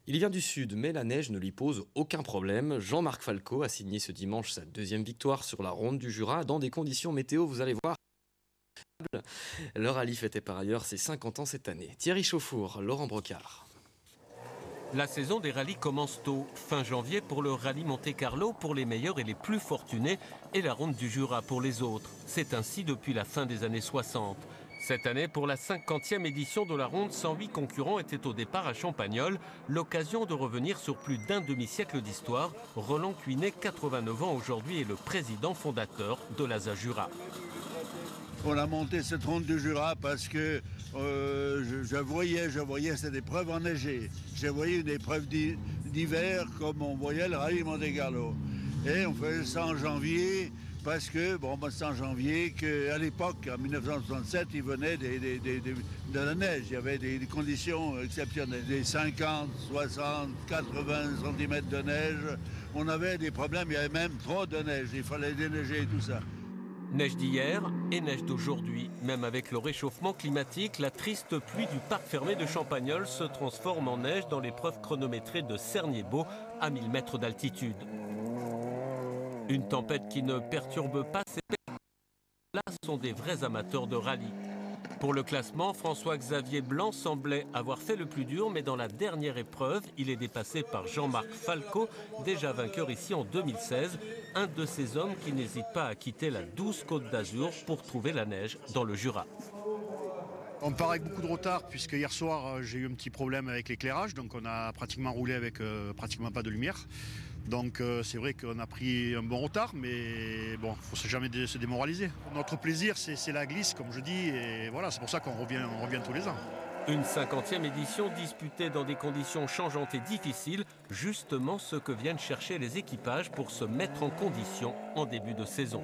Il vient du sud, mais la neige ne lui pose aucun problème. Jean-Marc Falco a signé ce dimanche sa deuxième victoire sur la ronde du Jura dans des conditions météo, vous allez voir. Le rallye fêtait par ailleurs ses 50 ans cette année. Thierry Chauffour, Laurent Brocard. La saison des rallyes commence tôt, fin janvier pour le rallye Monte-Carlo pour les meilleurs et les plus fortunés et la ronde du Jura pour les autres. C'est ainsi depuis la fin des années 60. Cette année, pour la 50e édition de la ronde, 108 concurrents étaient au départ à Champagnole. L'occasion de revenir sur plus d'un demi-siècle d'histoire. Roland Cuinet, 89 ans aujourd'hui, est le président fondateur de l'ASA Jura. On a monté cette ronde du Jura parce que je voyais cette épreuve enneigée. Je voyais une épreuve d'hiver comme on voyait le rallye Monte-Carlo. Et on faisait ça en janvier parce que, c'est en janvier qu'à l'époque, en 1967, il venait de la neige. Il y avait des conditions exceptionnelles. Des 50, 60, 80 cm de neige. On avait des problèmes, il y avait même trop de neige. Il fallait déneiger et tout ça. Neige d'hier et neige d'aujourd'hui. Même avec le réchauffement climatique, la triste pluie du parc fermé de Champagnole se transforme en neige dans l'épreuve chronométrée de Cernier-Beau à 1000 mètres d'altitude. Une tempête qui ne perturbe pas ces là sont des vrais amateurs de rallye. Pour le classement, François-Xavier Blanc semblait avoir fait le plus dur, mais dans la dernière épreuve, il est dépassé par Jean-Marc Falco, déjà vainqueur ici en 2016, un de ces hommes qui n'hésite pas à quitter la douce Côte d'Azur pour trouver la neige dans le Jura. On part avec beaucoup de retard puisque hier soir j'ai eu un petit problème avec l'éclairage, donc on a pratiquement roulé avec pratiquement pas de lumière. Donc c'est vrai qu'on a pris un bon retard, mais bon, il ne faut jamais se démoraliser. Notre plaisir, c'est la glisse, comme je dis, et voilà, c'est pour ça qu'on revient tous les ans. Une 50e édition disputée dans des conditions changeantes et difficiles, justement ce que viennent chercher les équipages pour se mettre en condition en début de saison.